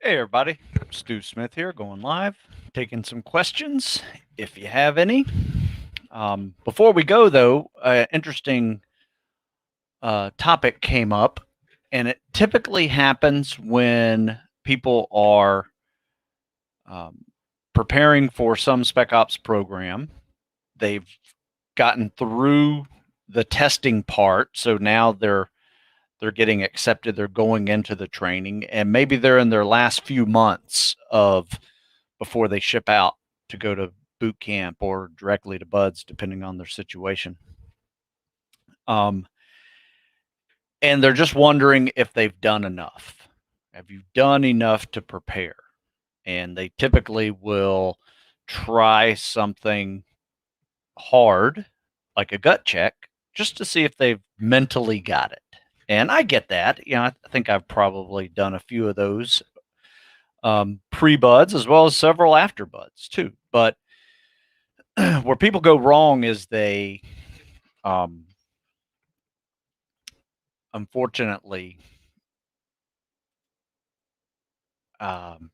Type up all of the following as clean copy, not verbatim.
Hey everybody, Stu Smith here, going live, taking some questions if you have any. Before we go though, an interesting topic came up, and it typically happens when people are um, preparing for some spec ops program. They've gotten through the testing part, so now they're getting accepted, they're going into the training, and maybe they're in their last few months of before they ship out to go to boot camp or directly to buds, depending on their situation. Um, and they're just wondering if they've done enough. Have you done enough to prepare? And they typically will try something hard, like a gut check, just to see if they've mentally got it. And I get that. I think I've probably done a few of those pre-buds as well as several after buds too. But where people go wrong is they um, unfortunately um,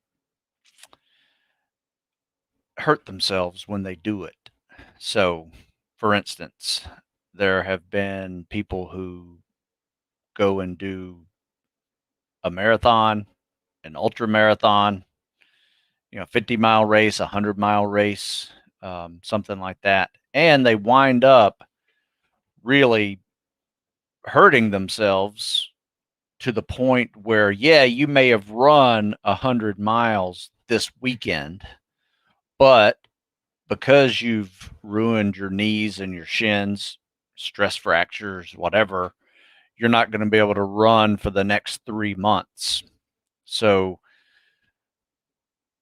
hurt themselves when they do it. So, for instance, there have been people who go and do a marathon, an ultra marathon, 50-mile race, 100-mile race, something like that, and they wind up really hurting themselves to the point where, yeah, you may have run 100 miles this weekend, but because you've ruined your knees and your shins, stress fractures, whatever, you're not going to be able to run for the next 3 months. So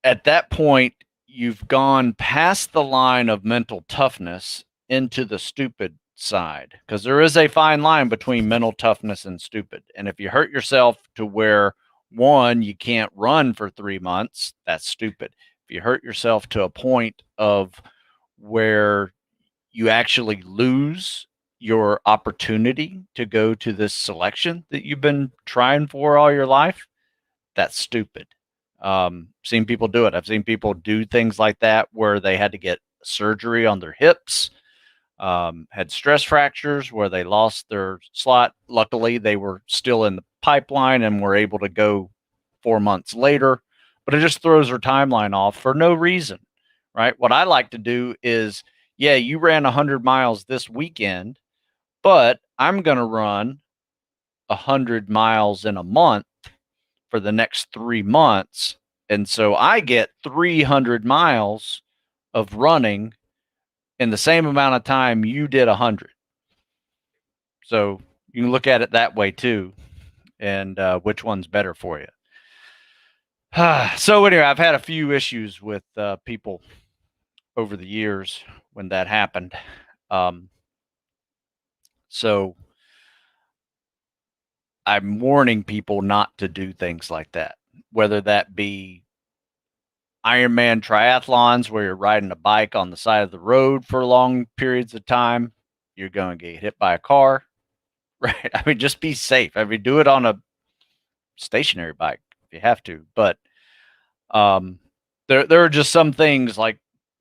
at that point, you've gone past the line of mental toughness into the stupid side, because there is a fine line between mental toughness and stupid. And if you hurt yourself to where, one, you can't run for 3 months, that's stupid. If you hurt yourself to a point of where you actually lose your opportunity to go to this selection that you've been trying for all your life, that's stupid. Seen people do it. I've seen people do things like that where they had to get surgery on their hips, had stress fractures where they lost their slot. Luckily, they were still in the pipeline and were able to go 4 months later, but it just throws their timeline off for no reason, right? What I like to do is, yeah, you ran 100 miles this weekend, but I'm going to run 100 miles in a month for the next 3 months. And so I get 300 miles of running in the same amount of time you did 100. So you can look at it that way too, and which one's better for you. So anyway, I've had a few issues with people over the years when that happened. So I'm warning people not to do things like that, whether that be Ironman triathlons where you're riding a bike on the side of the road for long periods of time. You're going to get hit by a car, right? I mean, just be safe. I mean, do it on a stationary bike if you have to. But there are just some things like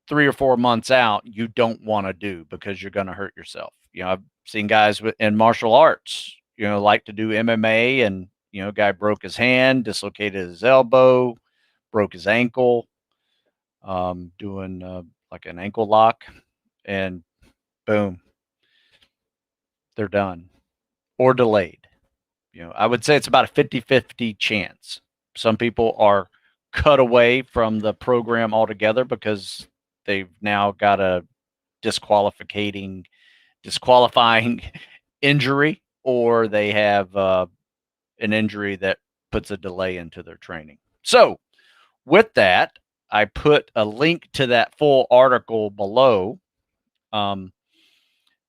3 or 4 months out you don't want to do because you're going to hurt yourself. I've seen guys in martial arts, like to do MMA, and guy broke his hand, dislocated his elbow, broke his ankle, doing like an ankle lock, and boom, they're done or delayed. I would say it's about a 50-50 chance. Some people are cut away from the program altogether because they've now got a disqualifying injury, or they have an injury that puts a delay into their training. So with that, I put a link to that full article below. It's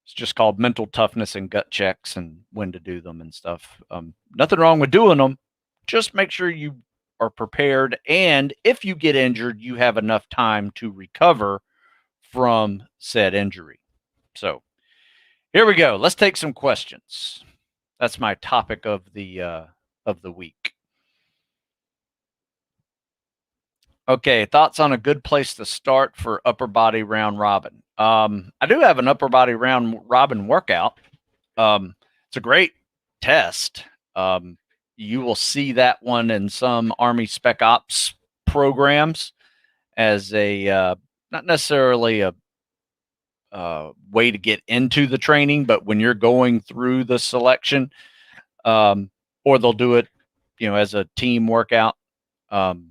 just called Mental Toughness and Gut Checks and when to do them and stuff. Nothing wrong with doing them. Just make sure you are prepared. And if you get injured, you have enough time to recover from said injury. So here we go. Let's take some questions. That's my topic of the week. Okay, thoughts on a good place to start for upper body round robin? I do have an upper body round robin workout. It's a great test. Um, you will see that one in some Army Spec Ops programs as a not necessarily a way to get into the training, but when you're going through the selection, um, or they'll do it, as a team workout. Um,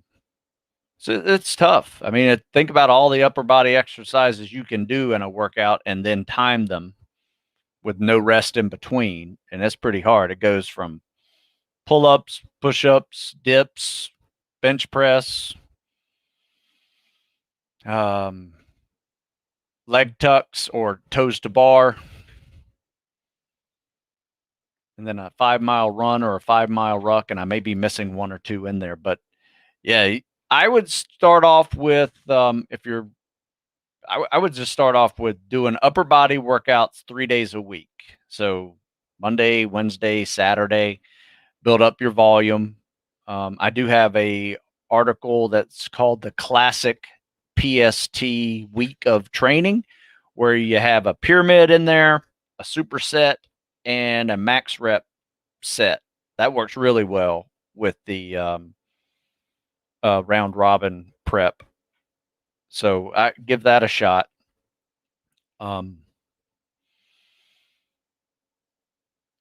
so it's tough. I mean, think about all the upper body exercises you can do in a workout and then time them with no rest in between. And that's pretty hard. It goes from pull ups, push ups, dips, bench press, um, leg tucks or toes to bar, and then a 5 mile run or a 5 mile ruck. And I may be missing one or two in there. But yeah, I would start off with if you're I would just start off with doing upper body workouts 3 days a week. So Monday, Wednesday, Saturday, build up your volume. I do have a article that's called the Classic PST Week of Training, where you have a pyramid in there, a superset, and a max rep set. That works really well with the round robin prep. So I give that a shot. Um,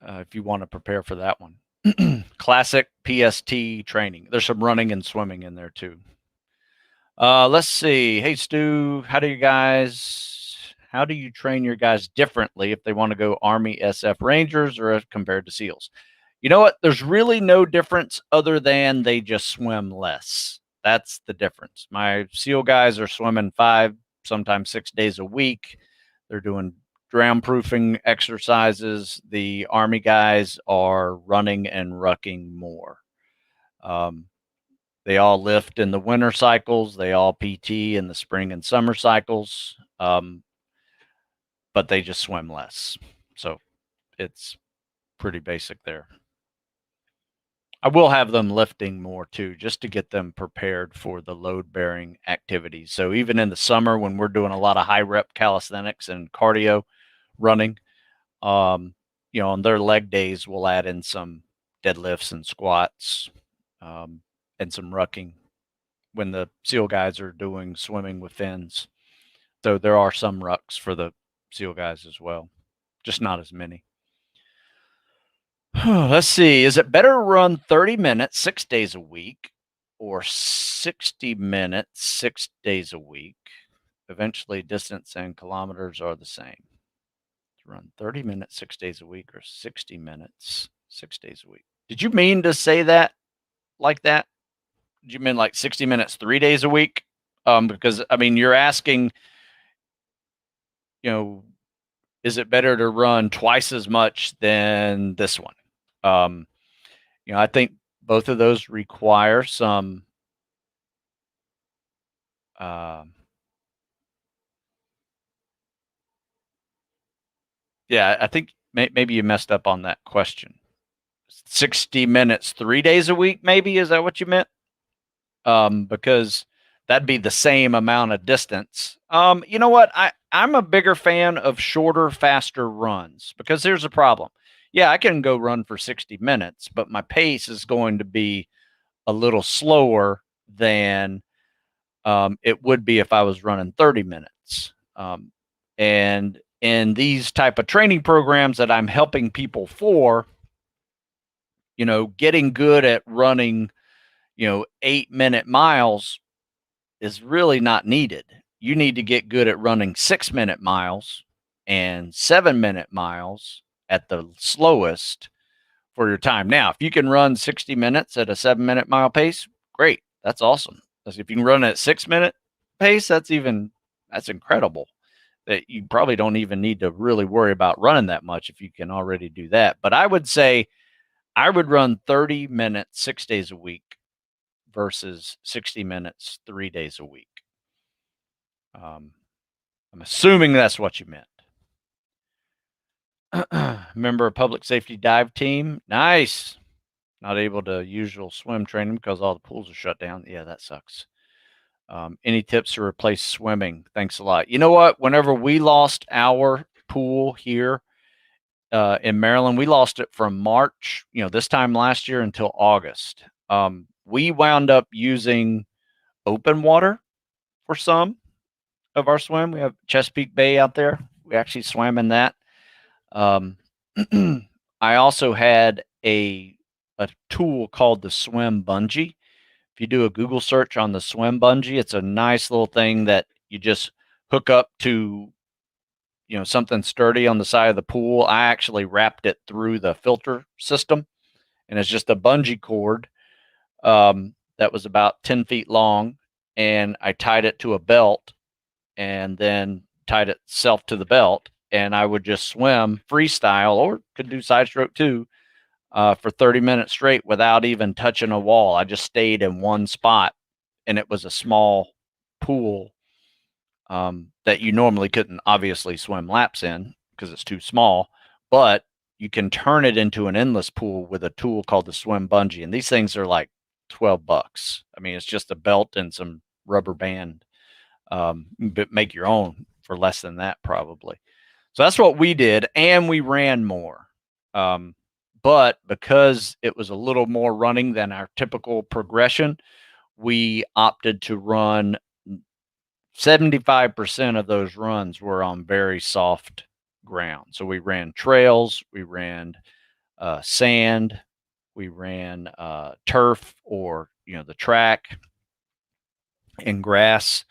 if you want to prepare for that one. Classic PST training. There's some running and swimming in there too. Let's see. Hey Stu, how do you train your guys differently if they want to go Army SF Rangers or compared to SEALs? You know what? There's really no difference other than they just swim less. That's the difference. My SEAL guys are swimming 5, sometimes 6 days a week. They're doing drown proofing exercises. The Army guys are running and rucking more. They all lift in the winter cycles. They all PT in the spring and summer cycles, but they just swim less. So it's pretty basic there. I will have them lifting more too, just to get them prepared for the load bearing activities. So even in the summer, when we're doing a lot of high rep calisthenics and cardio running, on their leg days, we'll add in some deadlifts and squats, and some rucking when the SEAL guys are doing swimming with fins. So there are some rucks for the SEAL guys as well, just not as many. Let's see. Is it better to run 30 minutes 6 days a week or 60 minutes 6 days a week? Eventually, distance and kilometers are the same. To run 30 minutes 6 days a week or 60 minutes 6 days a week. Did you mean to say that like that? Did you mean like 60 minutes 3 days a week? Because I mean, you're asking, is it better to run twice as much than this one? Um, I think both of those require some yeah, I think maybe you messed up on that question. 60 minutes 3 days a week, maybe, is that what you meant? Because that'd be the same amount of distance. You know what? I'm a bigger fan of shorter, faster runs, because here's the problem. Yeah, I can go run for 60 minutes, but my pace is going to be a little slower than it would be if I was running 30 minutes. And in these type of training programs that I'm helping people for, getting good at running, 8-minute miles is really not needed. You need to get good at running 6-minute miles and 7-minute miles at the slowest for your time. Now, if you can run 60 minutes at a 7-minute mile pace, great. That's awesome. Because if you can run at 6-minute pace, that's incredible. That you probably don't even need to really worry about running that much if you can already do that. But I would say I would run 30 minutes 6 days a week versus 60 minutes 3 days a week. I'm assuming that's what you meant. Member of public safety dive team. Nice. Not able to usual swim training because all the pools are shut down. Yeah, that sucks. Any tips to replace swimming? Thanks a lot. You know what? Whenever we lost our pool here in Maryland, we lost it from March, this time last year until August. We wound up using open water for some of our swim. We have Chesapeake Bay out there. We actually swam in that. Um, I also had a tool called the swim bungee. If you do a Google search on the swim bungee, it's a nice little thing that you just hook up to, something sturdy on the side of the pool. I actually wrapped it through the filter system, and it's just a bungee cord that was about 10 feet long, and I tied it to a belt and then tied itself to the belt, and I would just swim freestyle, or could do side stroke too, for 30 minutes straight without even touching a wall. I just stayed in one spot, and it was a small pool that you normally couldn't obviously swim laps in because it's too small, but you can turn it into an endless pool with a tool called the swim bungee. And these things are like $12. I mean, it's just a belt and some rubber band, but make your own for less than that probably. So that's what we did. And we ran more. But because it was a little more running than our typical progression, we opted to run 75% of those runs were on very soft ground. So we ran trails, we ran sand, we ran turf, or the track and grass,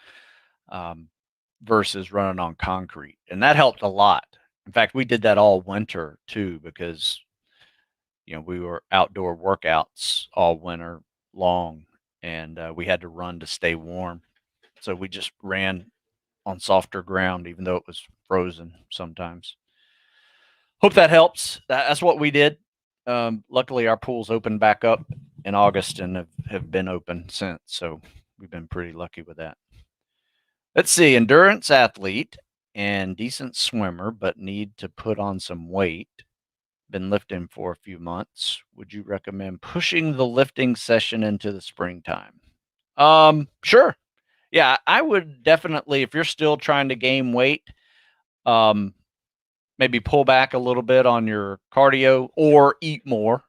versus running on concrete, and that helped a lot. In fact, we did that all winter too, because we were outdoor workouts all winter long, and we had to run to stay warm. So we just ran on softer ground, even though it was frozen sometimes. Hope that helps. That's what we did. Luckily, our pools opened back up in August and have been open since. So we've been pretty lucky with that. Let's see. Endurance athlete and decent swimmer, but need to put on some weight. Been lifting for a few months. Would you recommend pushing the lifting session into the springtime? Sure. Yeah, I would definitely, if you're still trying to gain weight, maybe pull back a little bit on your cardio or eat more.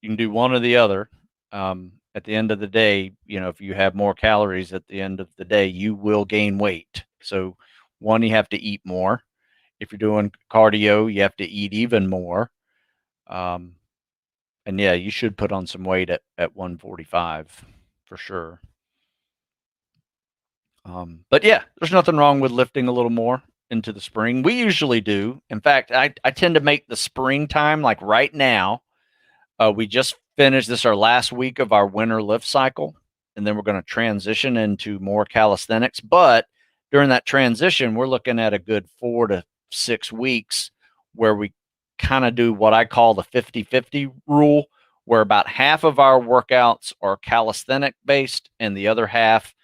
You can do one or the other. At the end of the day, if you have more calories at the end of the day, you will gain weight. So one, you have to eat more. If you're doing cardio, you have to eat even more. And yeah, you should put on some weight at 145 for sure. But yeah, there's nothing wrong with lifting a little more into the spring. We usually do. In fact, I tend to make the springtime, like right now. We just finished this, our last week of our winter lift cycle, and then we're going to transition into more calisthenics. But during that transition, we're looking at a good 4 to 6 weeks where we kind of do what I call the 50-50 rule, where about half of our workouts are calisthenic based and the other half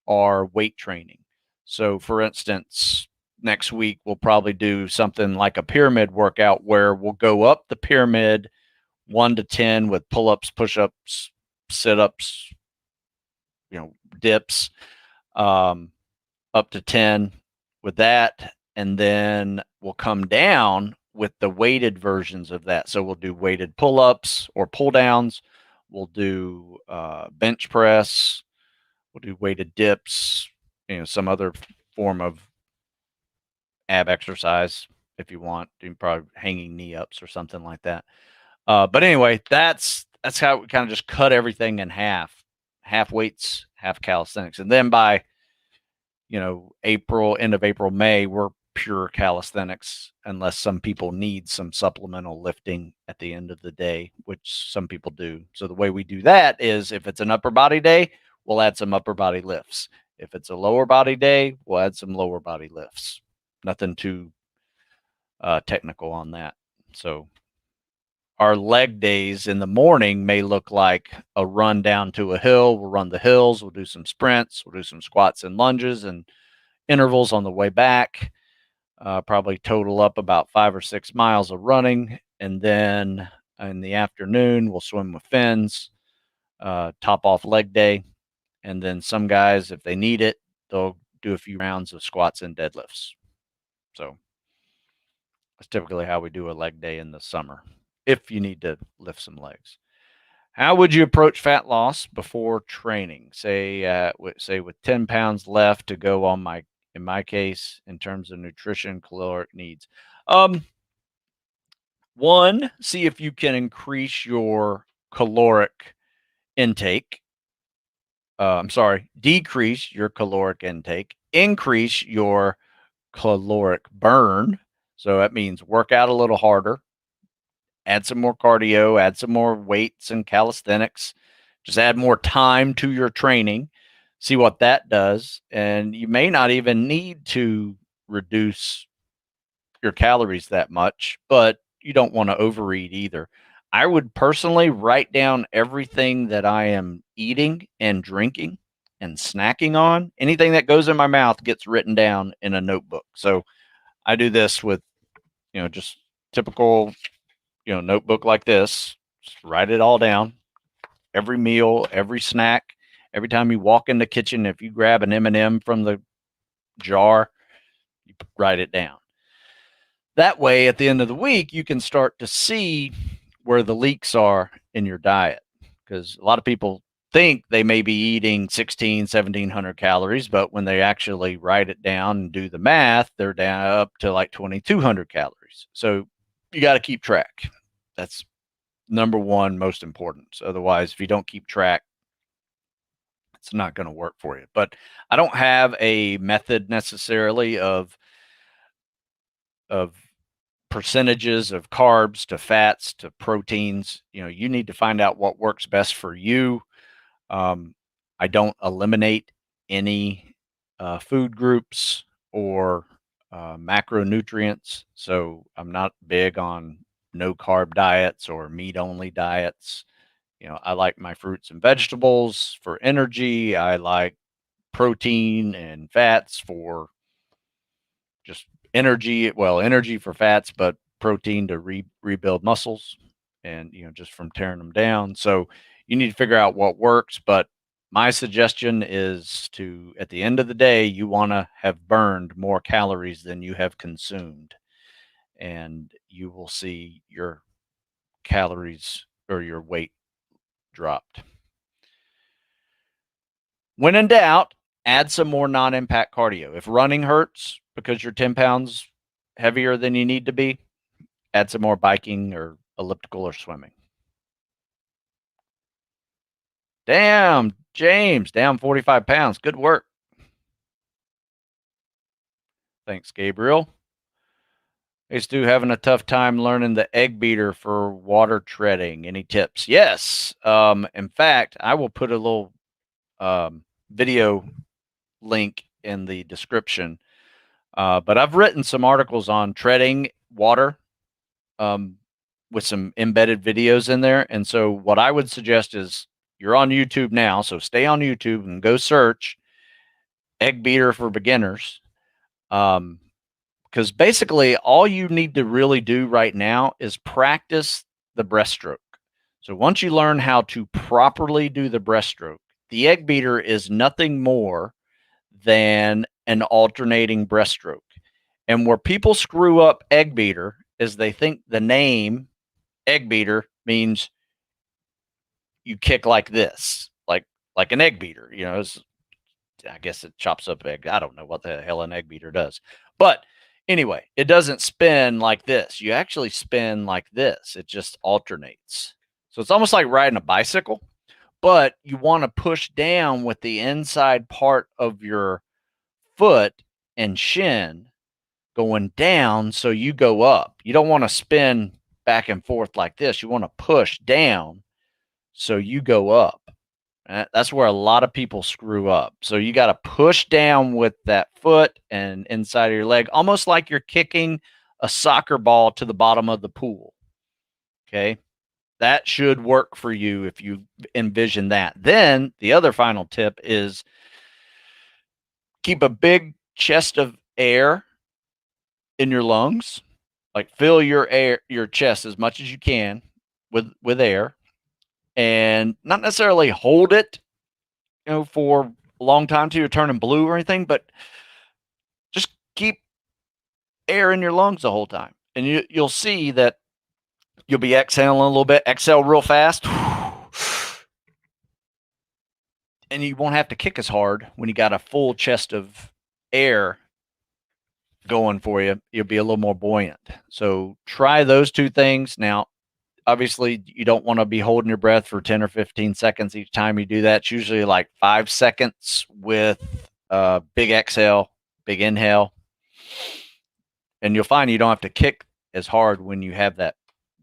are weight training. So for instance, next week we'll probably do something like a pyramid workout where we'll go up the pyramid 1 to 10 with pull-ups, push-ups, sit-ups, dips, up to 10 with that. And then we'll come down with the weighted versions of that. So we'll do weighted pull-ups or pull-downs. We'll do bench press. We'll do weighted dips, some other form of ab exercise if you want. You can probably hanging knee ups or something like that. But anyway, that's how we kind of just cut everything in half weights, half calisthenics. And then by, April, end of April, May, we're pure calisthenics, unless some people need some supplemental lifting at the end of the day, which some people do. So the way we do that is, if it's an upper body day, we'll add some upper body lifts. If it's a lower body day, we'll add some lower body lifts. Nothing too technical on that. So our leg days in the morning may look like a run down to a hill. We'll run the hills. We'll do some sprints. We'll do some squats and lunges and intervals on the way back. Probably total up about 5 or 6 miles of running. And then in the afternoon, we'll swim with fins, top off leg day. And then some guys, if they need it, they'll do a few rounds of squats and deadlifts. So that's typically how we do a leg day in the summer, if you need to lift some legs. How would you approach fat loss before training? Say with 10 pounds left to go on in my case, in terms of nutrition, caloric needs. One, see if you can increase your caloric intake. I'm sorry, decrease your caloric intake, increase your caloric burn. So that means work out a little harder, add some more cardio, add some more weights and calisthenics, just add more time to your training, see what that does. And you may not even need to reduce your calories that much, but you don't want to overeat either. I would personally write down everything that I am eating and drinking and snacking on. Anything that goes in my mouth gets written down in a notebook. So I do this with, just typical, notebook like this. Just write it all down. Every meal, every snack, every time you walk in the kitchen, if you grab an M&M from the jar, you write it down. That way, at the end of the week, you can start to see where the leaks are in your diet. Because a lot of people think they may be eating 1,700 calories, but when they actually write it down and do the math, they're down up to like 2,200 calories. So you got to keep track. That's number one, most important. So otherwise, if you don't keep track, it's not going to work for you. But I don't have a method necessarily of percentages of carbs to fats to proteins. You need to find out what works best for you. I don't eliminate any food groups or macronutrients. So I'm not big on no carb diets or meat only diets. I like my fruits and vegetables for energy. I like protein and fats for just energy. Well, energy for fats, but protein to rebuild muscles and, just from tearing them down. So you need to figure out what works. But my suggestion is to, at the end of the day, you want to have burned more calories than you have consumed. And you will see your calories or your weight dropped. When in doubt, add some more non-impact cardio. If running hurts because you're 10 pounds heavier than you need to be, add some more biking or elliptical or swimming. Damn, James, down 45 pounds. Good work. Thanks, Gabriel. Hey, Stu, having a tough time learning the egg beater for water treading. Any tips? Yes. In fact, I will put a little video link in the description. But I've written some articles on treading water with some embedded videos in there. And so what I would suggest is you're on YouTube now. So stay on YouTube and go search egg beater for beginners. Because basically all you need to really do right now is practice the breaststroke. So once you learn how to properly do the breaststroke, the egg beater is nothing more than an alternating breaststroke. And where people screw up egg beater is they think the name egg beater means you kick like this, like an egg beater. I guess it chops up egg. I don't know what the hell an egg beater does. But anyway, it doesn't spin like this. You actually spin like this. It just alternates. So it's almost like riding a bicycle, but you want to push down with the inside part of your foot and shin going down so you go up. You don't want to spin back and forth like this. You want to push down so you go up. That's where a lot of people screw up. So you got to push down with that foot and inside of your leg, almost like you're kicking a soccer ball to the bottom of the pool. Okay. That should work for you if you envision that. Then the other final tip is keep a big chest of air in your lungs. Like fill your chest as much as you can with air, and not necessarily hold it for a long time till you're turning blue or anything, but just keep air in your lungs the whole time. And you'll see that you'll be exhaling a little bit, exhale real fast. And you won't have to kick as hard when you got a full chest of air going for you. You'll be a little more buoyant. So try those two things. Now, obviously, you don't want to be holding your breath for 10 or 15 seconds each time you do that. It's usually like 5 seconds with a big exhale, big inhale. And you'll find you don't have to kick as hard when you have that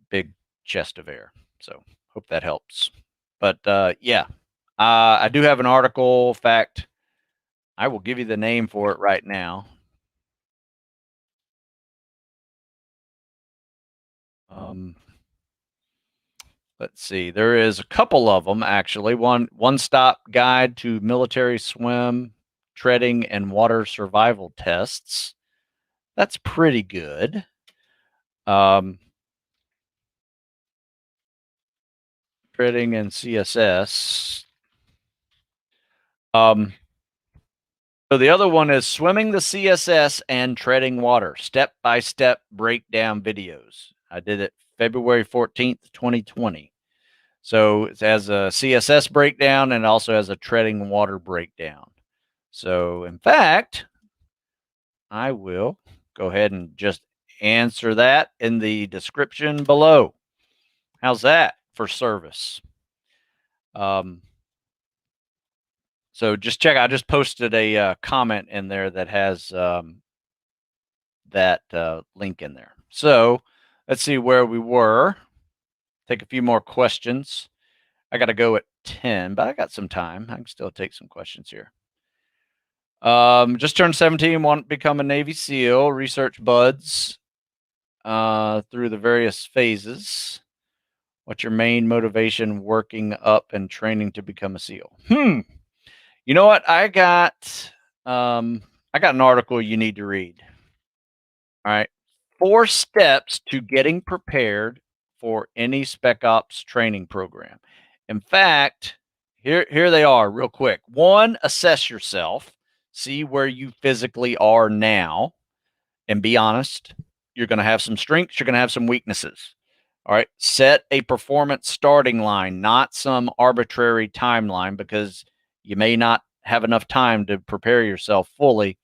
big chest of air. So hope that helps. But yeah, I do have an article. In fact, I will give you the name for it right now. Let's see. There is a couple of them actually. One stop guide to military swim, treading, and water survival tests. That's pretty good. Treading and CSS. So the other one is swimming the CSS and treading water, step-by-step breakdown videos. I did it February 14th, 2020. So it has a CSS breakdown and also has a treading water breakdown. So in fact, I will go ahead and just answer that in the description below. How's that for service? So just check. I just posted a comment in there that has that link in there. So let's see where we were. Take a few more questions. I got to go at 10, but I got some time. I can still take some questions here. Just turned 17, want to become a Navy SEAL, research buds through the various phases. What's your main motivation working up and training to become a SEAL? You know what? I got an article you need to read. All right. 4 steps to getting prepared for any Spec Ops training program. In fact, here they are real quick. 1, assess yourself, see where you physically are now, and be honest. You're going to have some strengths, you're going to have some weaknesses. All right. Set a performance starting line, not some arbitrary timeline, because you may not have enough time to prepare yourself fully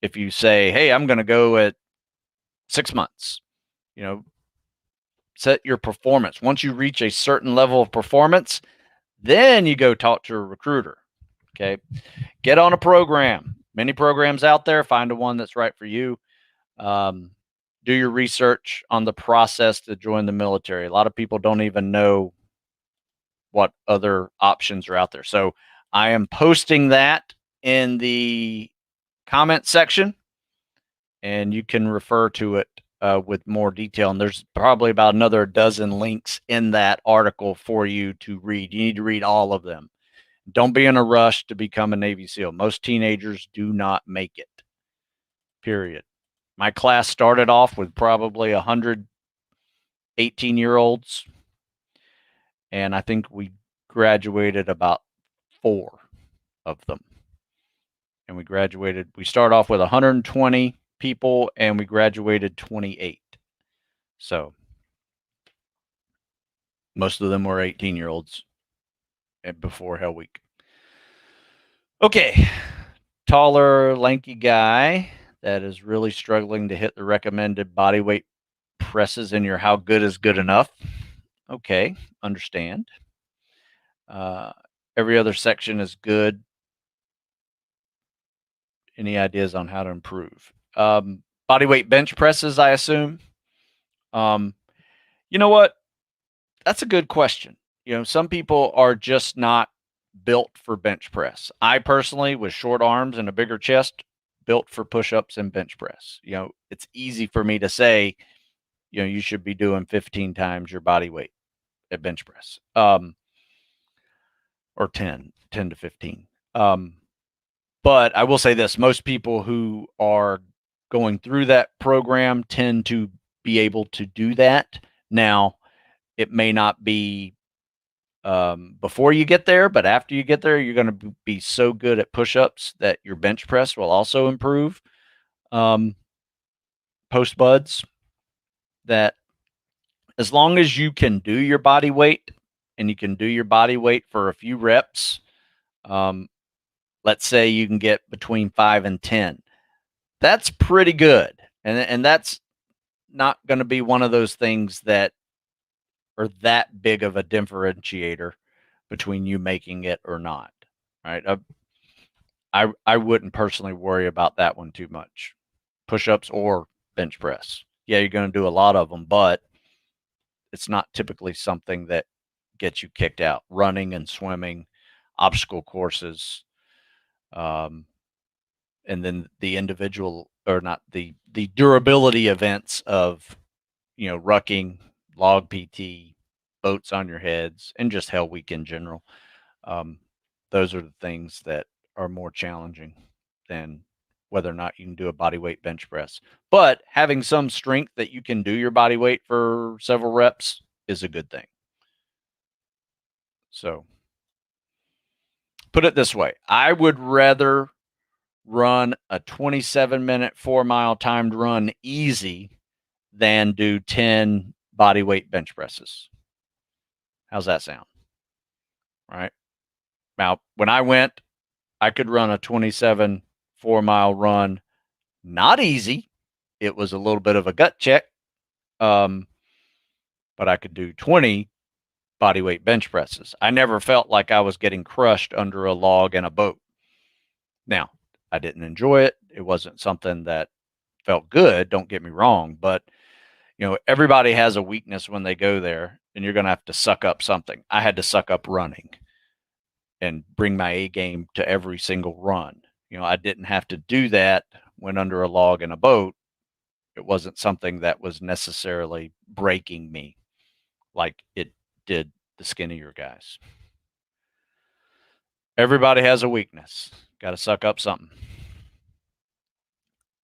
if you say, hey, I'm going to go at 6 months. Set your performance. Once you reach a certain level of performance, then you go talk to a recruiter. Okay. Get on a program. Many programs out there. Find the one that's right for you. Do your research on the process to join the military. A lot of people don't even know what other options are out there. So I am posting that in the comment section, and you can refer to it with more detail. And there's probably about another dozen links in that article for you to read. You need to read all of them. Don't be in a rush to become a Navy SEAL. Most teenagers do not make it, period. My class started off with probably 100 18-year-olds, and I think we graduated about 4 of them. And we started off with 120 people, and we graduated 28. So most of them were 18-year-olds before Hell Week. Okay. Taller, lanky guy that is really struggling to hit the recommended body weight presses in your how good is good enough. Okay, understand. Every other section is good. Any ideas on how to improve? Body weight bench presses, I assume. You know what? That's a good question. Some people are just not built for bench press. I personally, with short arms and a bigger chest, built for push-ups and bench press. It's easy for me to say, you should be doing 15 times your body weight at bench press. Or 10 to 15. But I will say this, most people who are going through that program tend to be able to do that. Now, it may not be before you get there, but after you get there, you're going to be so good at push-ups that your bench press will also improve post buds. That as long as you can do your body weight and you can do your body weight for a few reps, um, let's say you can get between 5 and 10. That's pretty good, and that's not going to be one of those things that are that big of a differentiator between you making it or not, right? I wouldn't personally worry about that one too much. Push-ups or bench press. Yeah, you're going to do a lot of them, but it's not typically something that gets you kicked out. Running and swimming, obstacle courses, um, and then the individual or not the durability events of rucking, log PT, boats on your heads, and just Hell Week in general. Um, those are the things that are more challenging than whether or not you can do a body weight bench press. But having some strength that you can do your body weight for several reps is a good thing. So put it this way, I would rather run a 27-minute 4-mile timed run easy than do 10 body weight bench presses. How's that sound? Right. Now, when I went, I could run a 27 4-mile run. Not easy. It was a little bit of a gut check. But I could do 20 body weight bench presses. I never felt like I was getting crushed under a log in a boat. Now, I didn't enjoy it. It wasn't something that felt good. Don't get me wrong, but everybody has a weakness when they go there, and you're going to have to suck up something. I had to suck up running and bring my A game to every single run. I didn't have to do that when under a log in a boat. It wasn't something that was necessarily breaking me like it did the skinnier guys. Everybody has a weakness. Got to suck up something.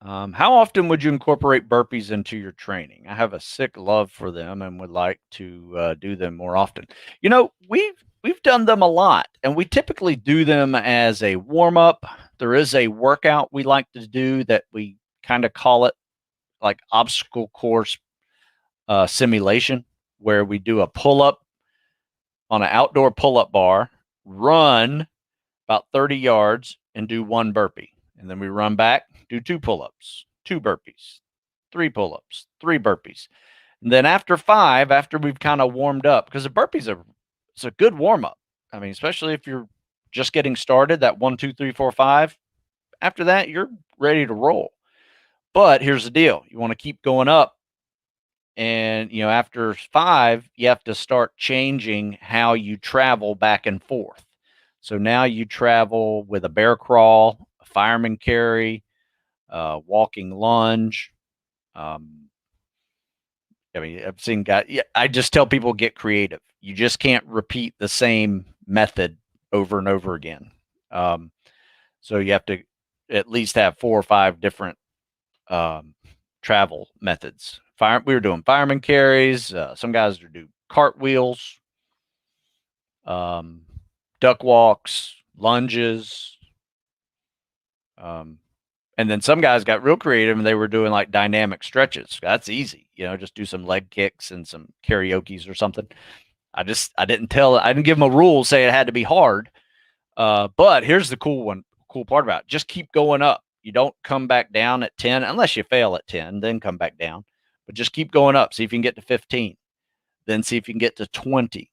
How often would you incorporate burpees into your training? I have a sick love for them and would like to do them more often. We've done them a lot, and we typically do them as a warm up. There is a workout we like to do that we kind of call it like obstacle course simulation, where we do a pull up on an outdoor pull up bar, run about 30 yards, and do one burpee. And then we run back, do 2 pull-ups, 2 burpees, 3 pull-ups, 3 burpees. And then after 5, after we've kind of warmed up, because the burpees it's a good warm-up. I mean, especially if you're just getting started, that 1, 2, 3, 4, 5. After that, you're ready to roll. But here's the deal. You want to keep going up. And, after 5, you have to start changing how you travel back and forth. So now you travel with a bear crawl, a fireman carry, walking lunge. I mean, I've seen guys. Yeah, I just tell people get creative. You just can't repeat the same method over and over again. So you have to at least have 4 or 5 different travel methods. We were doing fireman carries. Some guys would do cartwheels, duck walks, lunges. And then some guys got real creative and they were doing like dynamic stretches. That's easy, just do some leg kicks and some karaoke's or something. I didn't give them a rule, say it had to be hard. But here's the cool part about it. Just keep going up. You don't come back down at 10 unless you fail at 10, then come back down. But just keep going up. See if you can get to 15. Then see if you can get to 20.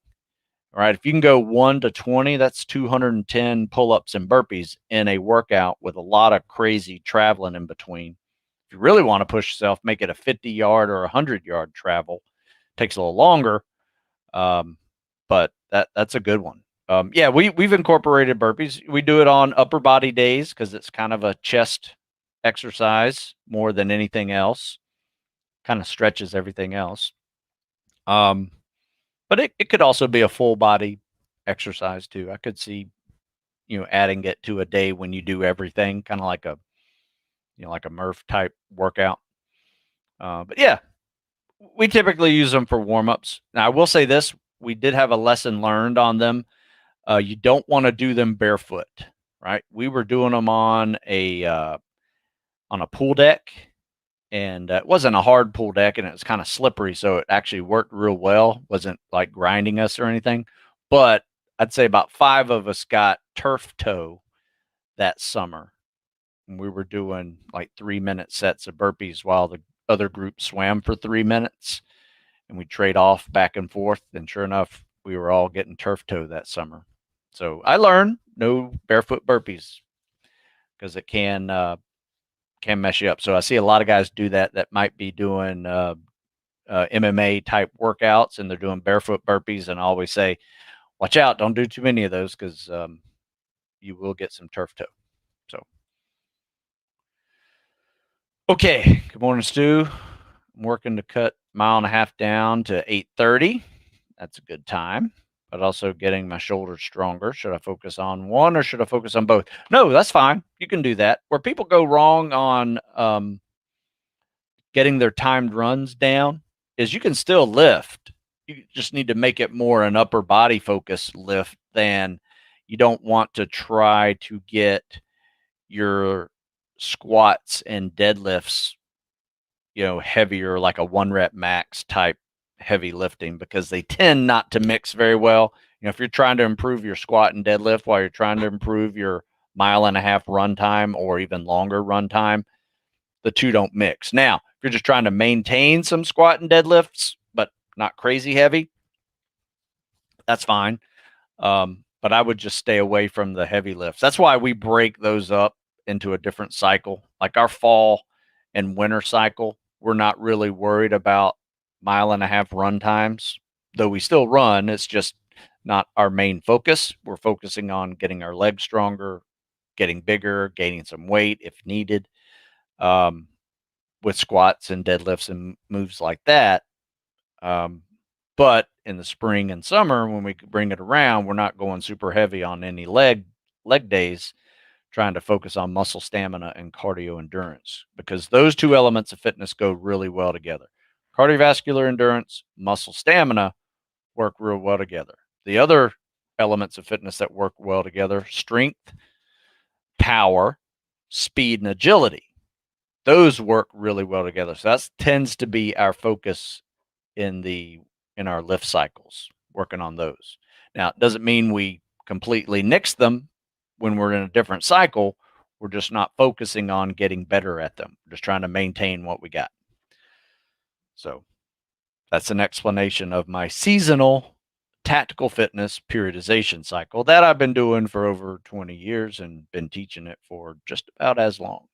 All right. If you can go 1 to 20, that's 210 pull-ups and burpees in a workout with a lot of crazy traveling in between. If you really want to push yourself, make it a 50-yard or 100-yard travel. Takes a little longer, but that's a good one. Yeah, we've incorporated burpees. We do it on upper body days because it's kind of a chest exercise more than anything else. Kind of stretches everything else. But it could also be a full body exercise too. I could see, adding it to a day when you do everything, kind of like a Murph type workout. But yeah, we typically use them for warm ups. Now I will say this: we did have a lesson learned on them. You don't want to do them barefoot, right? We were doing them on a pool deck, and it wasn't a hard pool deck, and it was kind of slippery, so it actually worked real well. Wasn't like grinding us or anything, but I'd say about 5 of us got turf toe that summer. And we were doing like 3-minute sets of burpees while the other group swam for 3 minutes, and we trade off back and forth. And sure enough, we were all getting turf toe that summer. So I learned no barefoot burpees because it can mess you up. So I see a lot of guys do that might be doing MMA type workouts, and they're doing barefoot burpees. And I always say, watch out, don't do too many of those, because you will get some turf toe. So, okay, good morning, Stu. I'm working to cut 1.5 miles down to 8:30. That's a good time, but also getting my shoulders stronger. Should I focus on one or should I focus on both? No, that's fine. You can do that. Where people go wrong on getting their timed runs down is you can still lift. You just need to make it more an upper body focus lift than you don't want to try to get your squats and deadlifts, heavier, like a 1 rep max type heavy lifting, because they tend not to mix very well. If you're trying to improve your squat and deadlift while you're trying to improve your 1.5 mile run time or even longer run time, the two don't mix. Now, if you're just trying to maintain some squat and deadlifts, but not crazy heavy, that's fine. But I would just stay away from the heavy lifts. That's why we break those up into a different cycle. Like our fall and winter cycle, we're not really worried about 1.5 mile run times, though we still run. It's just not our main focus. We're focusing on getting our legs stronger, getting bigger, gaining some weight if needed, with squats and deadlifts and moves like that. But in the spring and summer, when we bring it around, we're not going super heavy on any leg days, trying to focus on muscle stamina and cardio endurance, because those two elements of fitness go really well together. Cardiovascular endurance, muscle stamina work real well together. The other elements of fitness that work well together, strength, power, speed, and agility, those work really well together. So that tends to be our focus in our lift cycles, working on those. Now, it doesn't mean we completely nix them when we're in a different cycle. We're just not focusing on getting better at them. We're just trying to maintain what we got. So that's an explanation of my seasonal tactical fitness periodization cycle that I've been doing for over 20 years and been teaching it for just about as long.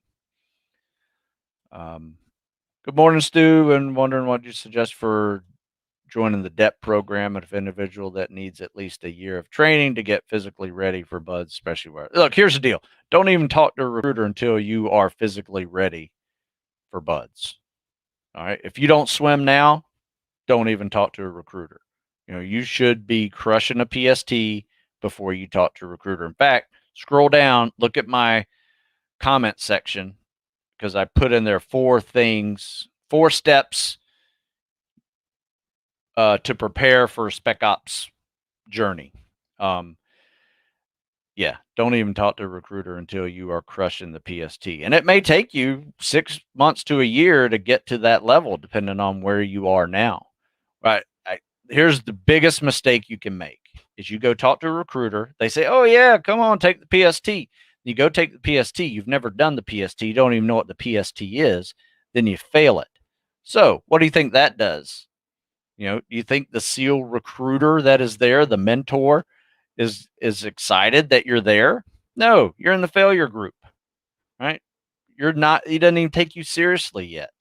Good morning, Stu, and wondering what you suggest for joining the DEP program of an individual that needs at least a year of training to get physically ready for buds, especially where. Look, here's the deal. Don't even talk to a recruiter until you are physically ready for buds. All right. If you don't swim now, don't even talk to a recruiter. You should be crushing a PST before you talk to a recruiter. In fact, scroll down, look at my comment section, because I put in there 4 steps to prepare for a spec ops journey. Yeah, don't even talk to a recruiter until you are crushing the PST. And it may take you 6 months to a year to get to that level, depending on where you are now. Right. Here's the biggest mistake you can make is you go talk to a recruiter. They say, oh, yeah, come on, take the PST. You go take the PST. You've never done the PST. You don't even know what the PST is. Then you fail it. So what do you think that does? You think the SEAL recruiter that is there, the mentor, is excited that you're there? No, you're in the failure group, right? You're not. He doesn't even take you seriously yet,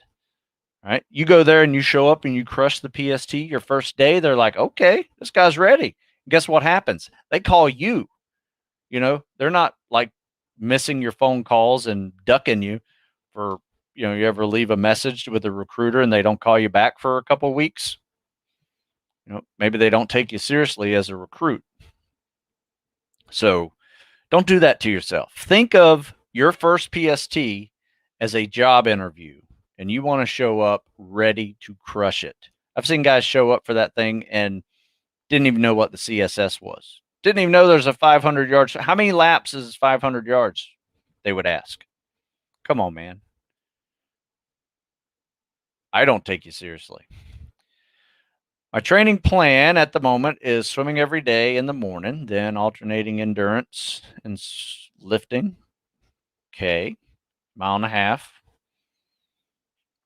right? You go there and you show up and you crush the PST your first day. They're like, okay, this guy's ready. Guess what happens? They call you. They're not like missing your phone calls and ducking you for, you ever leave a message with a recruiter and they don't call you back for a couple of weeks. Maybe they don't take you seriously as a recruit. So don't do that to yourself. Think of your first PST as a job interview, and you want to show up ready to crush it. I've seen guys show up for that thing and Didn't even know what the CSS was. Didn't even know there's a 500 yards. How many laps is 500 yards? They would ask. Come on, man. I don't take you seriously. My training plan at the moment is swimming every day in the morning, then alternating endurance and lifting. Okay. Mile and a half,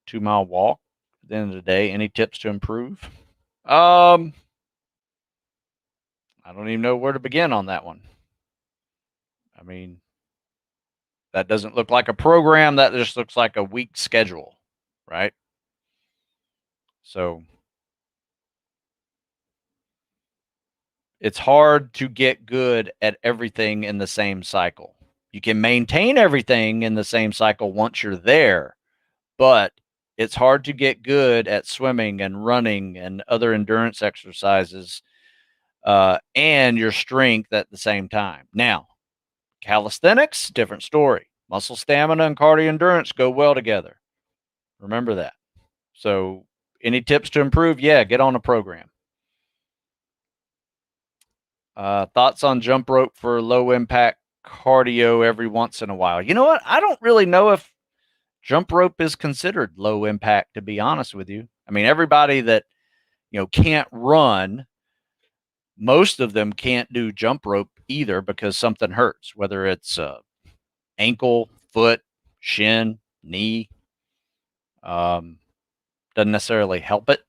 2 mile walk. At the end of the day, any tips to improve? I don't even know where to begin on that one. I mean, that doesn't look like a program. That just looks like a week schedule, right? So it's hard to get good at everything in the same cycle. You can maintain everything in the same cycle once you're there, but it's hard to get good at swimming and running and other endurance exercises and your strength at the same time. Now, calisthenics, different story. Muscle stamina and cardio endurance go well together. Remember that. So, any tips to improve? Yeah, get on a program. Thoughts on jump rope for low impact cardio every once in a while? You know what? I don't really know if jump rope is considered low impact, to be honest with you. I mean, everybody that can't run, most of them can't do jump rope either because something hurts, whether it's ankle, foot, shin, knee. Doesn't necessarily help it.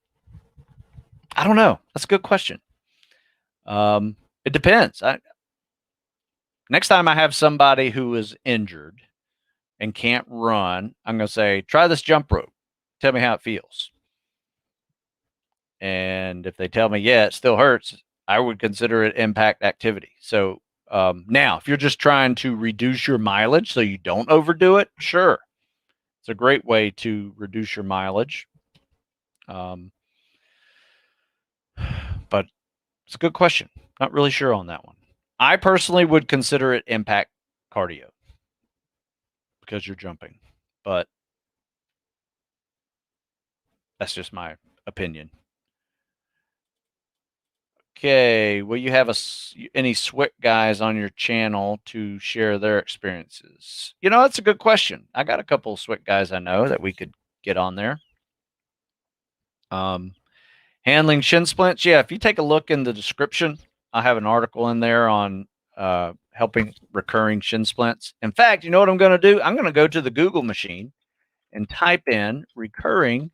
I don't know. That's a good question. It depends. Next time I have somebody who is injured and can't run, I'm going to say, try this jump rope. Tell me how it feels. And if they tell me, yeah, it still hurts, I would consider it impact activity. So now, if you're just trying to reduce your mileage so you don't overdo it, sure. It's a great way to reduce your mileage. But it's a good question. Not really sure on that one. I personally would consider it impact cardio because you're jumping, but that's just my opinion. Okay, will you have any SWIC guys on your channel to share their experiences? That's a good question. I got a couple of SWIC guys I know that we could get on there. Handling shin splints. Yeah, if you take a look in the description, I have an article in there on helping recurring shin splints. In fact, you know what I'm going to do? I'm going to go to the Google machine and type in recurring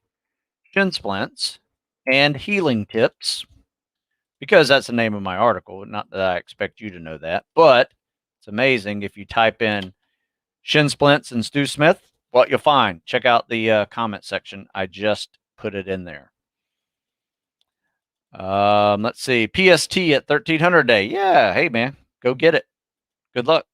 shin splints and healing tips, because that's the name of my article. Not that I expect you to know that, but it's amazing if you type in shin splints and Stu Smith, what you'll find. Check out the comment section. I just put it in there. Let's see. PST at 1300 a day. Yeah. Hey, man, go get it. Good luck.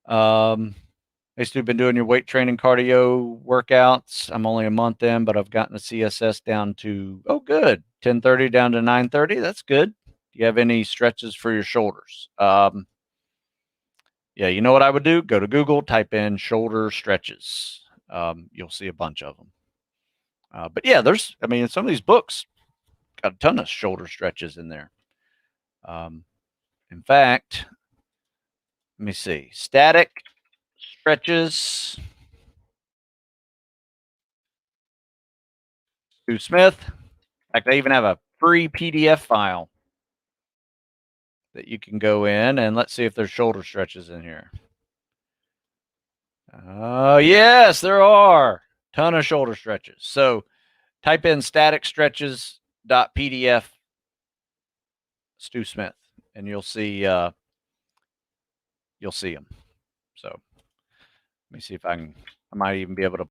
Hey, Stu, been doing your weight training cardio workouts. I'm only a month in, but I've gotten the CSS down to, oh, good. 10:30 down to 9:30. That's good. Do you have any stretches for your shoulders? Yeah, you know what I would do? Go to Google, type in shoulder stretches. You'll see a bunch of them. But yeah, in some of these books, got a ton of shoulder stretches in there. In fact, let me see. Static stretches. Stu Smith. In fact, they even have a free PDF file that you can go in, and let's see if there's shoulder stretches in here. Oh, yes, there are. Ton of shoulder stretches. So type in static stretches.pdf Stu Smith, and you'll see them. So let me see if I might even be able to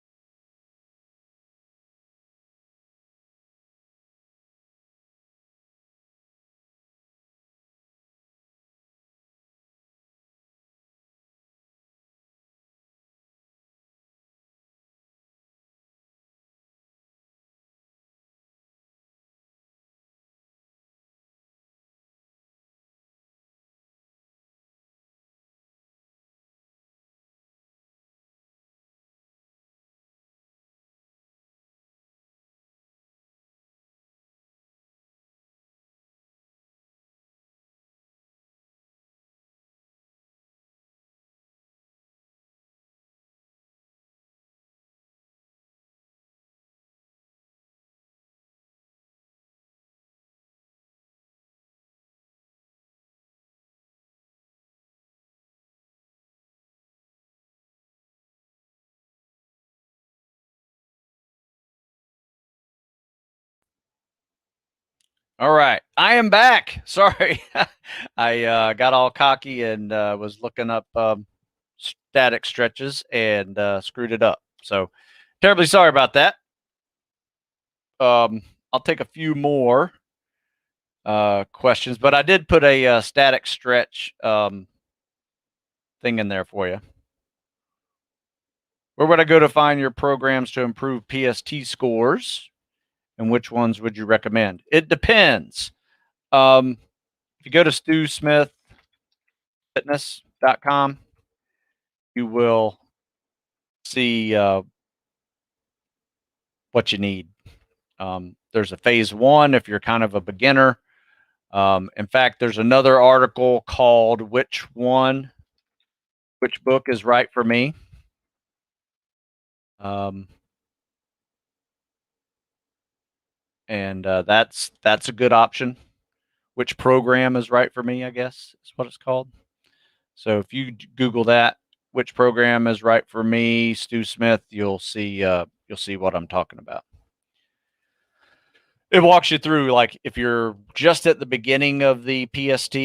All right, I am back. Sorry, I got all cocky and was looking up static stretches and screwed it up. So terribly sorry about that. I'll take a few more questions, but I did put a static stretch thing in there for you. Where would I go to find your programs to improve PST scores, and which ones would you recommend? It depends. If you go to stewsmithfitness.com, you will see what you need. There's a phase one if you're kind of a beginner. In fact, there's another article called which book is right for me. And that's a good option. Which program is right for me, I guess is what it's called. So if you Google that, which program is right for me, Stu Smith, you'll see what I'm talking about. It walks you through, like, if you're just at the beginning of the PST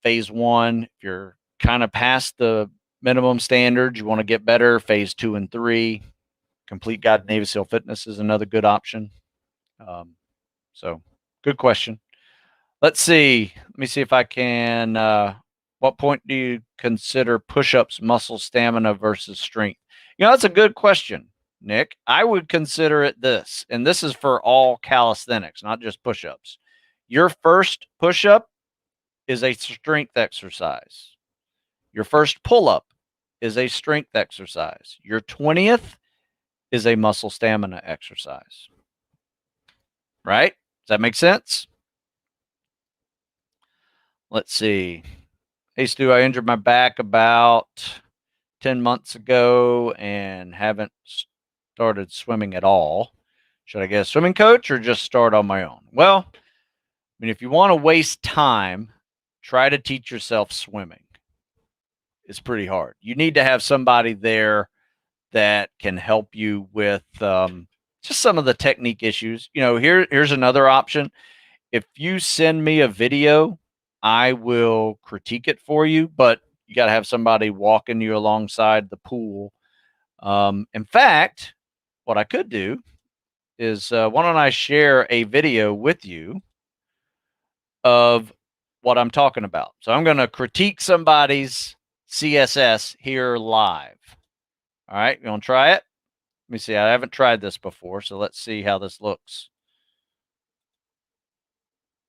phase one, if you're kind of past the minimum standards, you want to get better, phase 2 and 3. Complete Guide to Navy SEAL Fitness is another good option. So good question. Let's see. Let me see if I can. What point do you consider push-ups muscle stamina versus strength? That's a good question, Nick. I would consider it this, and this is for all calisthenics, not just push-ups. Your first push-up is a strength exercise. Your first pull-up is a strength exercise. Your 20th is a muscle stamina exercise. Right? Does that make sense? Let's see. Hey, Stu, I injured my back about 10 months ago and haven't started swimming at all. Should I get a swimming coach or just start on my own? Well, I mean, if you want to waste time, try to teach yourself swimming. It's pretty hard. You need to have somebody there that can help you with just some of the technique issues. Here's another option. If you send me a video, I will critique it for you, but you got to have somebody walking you alongside the pool. In fact, what I could do is why don't I share a video with you of what I'm talking about? So I'm going to critique somebody's CSS here live. All right, you want to try it? Let me see. I haven't tried this before, so let's see how this looks.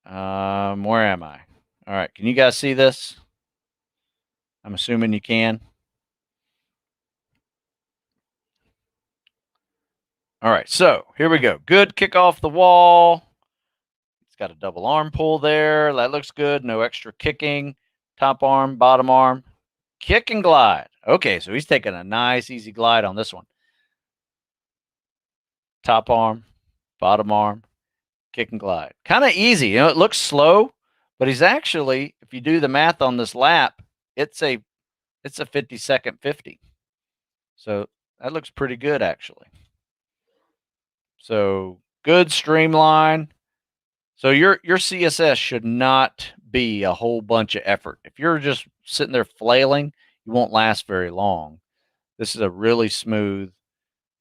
Where am I? All right, can you guys see this? I'm assuming you can. All right, so here we go. Good kick off the wall. It's got a double arm pull there. That looks good. No extra kicking. Top arm, bottom arm. Kick and glide. Okay, so he's taking a nice, easy glide on this one. Top arm, bottom arm, kick and glide. Kind of easy. It looks slow, but he's actually, if you do the math on this lap, it's a 50-second 50. So that looks pretty good, actually. So good streamline. So your CSS should not be a whole bunch of effort. If you're just sitting there flailing, you won't last very long. This is a really smooth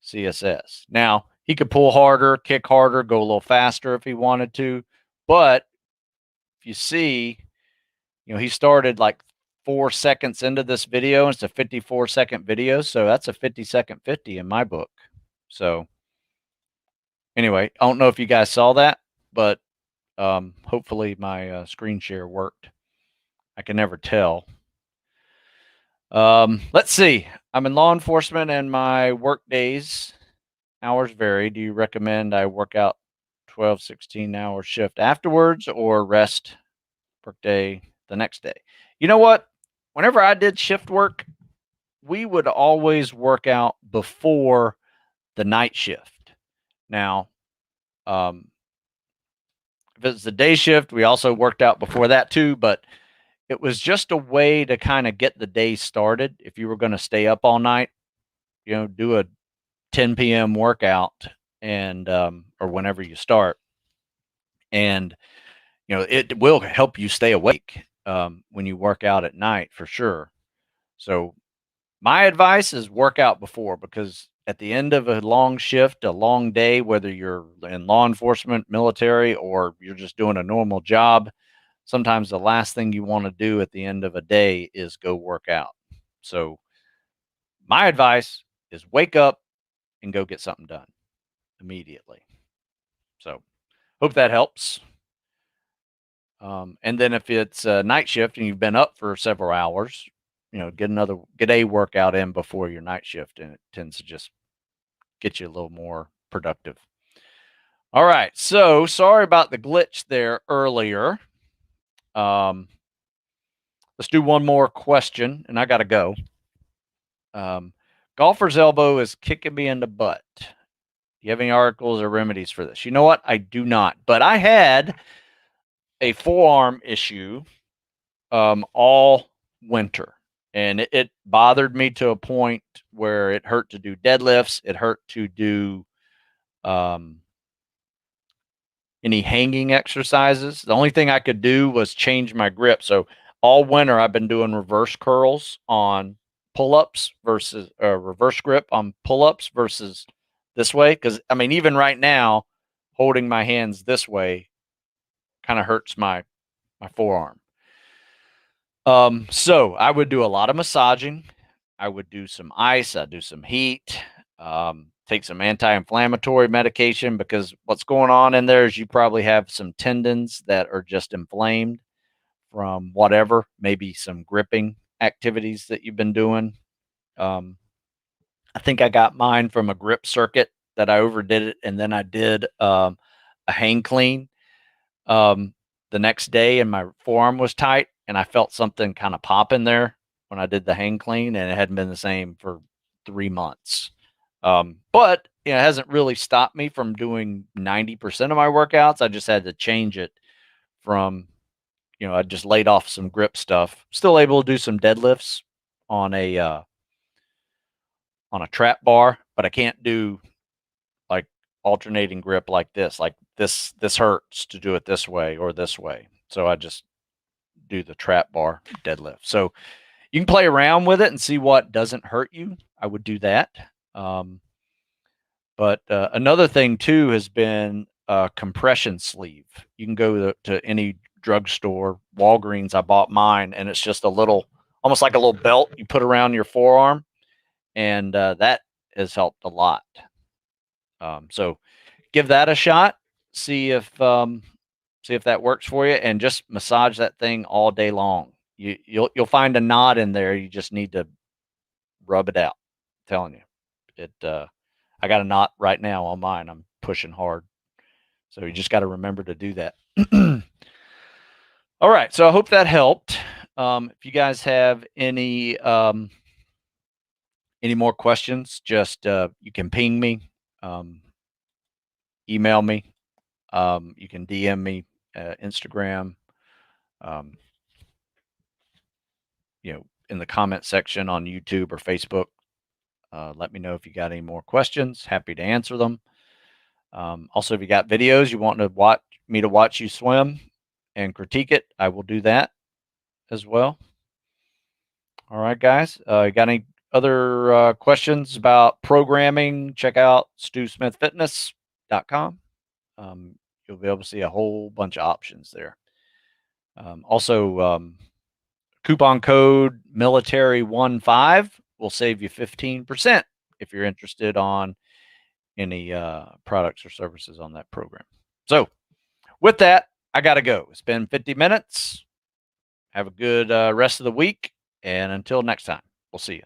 CSS. Now, he could pull harder, kick harder, go a little faster if he wanted to. But if you see, he started like 4 seconds into this video. And it's a 54-second video. So that's a 50-second 50 in my book. So anyway, I don't know if you guys saw that, but hopefully my screen share worked. I can never tell. Let's see. I'm in law enforcement and my work days hours vary. Do you recommend I work out 12, 16-hour shift afterwards or rest work day the next day? You know what? Whenever I did shift work, we would always work out before the night shift. Now, if it's the day shift, we also worked out before that too, but it was just a way to kind of get the day started. If you were going to stay up all night, do a 10 p.m. workout and or whenever you start. And it will help you stay awake when you work out at night for sure. So my advice is work out before, because at the end of a long shift, a long day, whether you're in law enforcement, military, or you're just doing a normal job, sometimes the last thing you want to do at the end of a day is go work out. So my advice is wake up and go get something done immediately. So hope that helps. And then if it's a night shift and you've been up for several hours, get a workout in before your night shift, and it tends to just get you a little more productive. All right. So sorry about the glitch there earlier. Let's do one more question, and I got to go. Golfer's elbow is kicking me in the butt. Do you have any articles or remedies for this? You know what? I do not. But I had a forearm issue all winter, and it bothered me to a point where it hurt to do deadlifts. It hurt to do any hanging exercises. The only thing I could do was change my grip. So all winter I've been doing reverse curls on pull-ups versus reverse grip on pull-ups versus this way. Because I mean, even right now, holding my hands this way kind of hurts my forearm. So I would do a lot of massaging. I would do some ice. I'd do some heat. Take some anti-inflammatory medication, because what's going on in there is you probably have some tendons that are just inflamed from whatever, maybe some gripping activities that you've been doing. I think I got mine from a grip circuit that I overdid it, and then I did a hang clean the next day, and my forearm was tight, and I felt something kind of pop in there when I did the hang clean, and it hadn't been the same for 3 months. But it hasn't really stopped me from doing 90% of my workouts. I just had to change it from, I just laid off some grip stuff. Still able to do some deadlifts on a trap bar, but I can't do like alternating grip like this. Like this hurts to do it this way or this way. So I just do the trap bar deadlift. So you can play around with it and see what doesn't hurt you. I would do that. But another thing too has been a compression sleeve. You can go to any drugstore, Walgreens. I bought mine, and it's just a little, almost like a little belt you put around your forearm, and that has helped a lot. So give that a shot. See if that works for you, and just massage that thing all day long. You'll find a knot in there. You just need to rub it out. I'm telling you, it. I got a knot right now on mine. I'm pushing hard. So you just got to remember to do that. All right. So I hope that helped. If you guys have any more questions, just you can ping me, email me, you can DM me, Instagram, in the comment section on YouTube or Facebook. Let me know if you got any more questions. Happy to answer them. Also, if you got videos you want to watch you swim and critique it, I will do that as well. All right, guys. You got any other questions about programming? Check out stewsmithfitness.com. You'll be able to see a whole bunch of options there. Also, coupon code military15 will save you 15% if you're interested on any products or services on that program. So with that, I got to go. It's been 50 minutes. Have a good rest of the week. And until next time, we'll see you.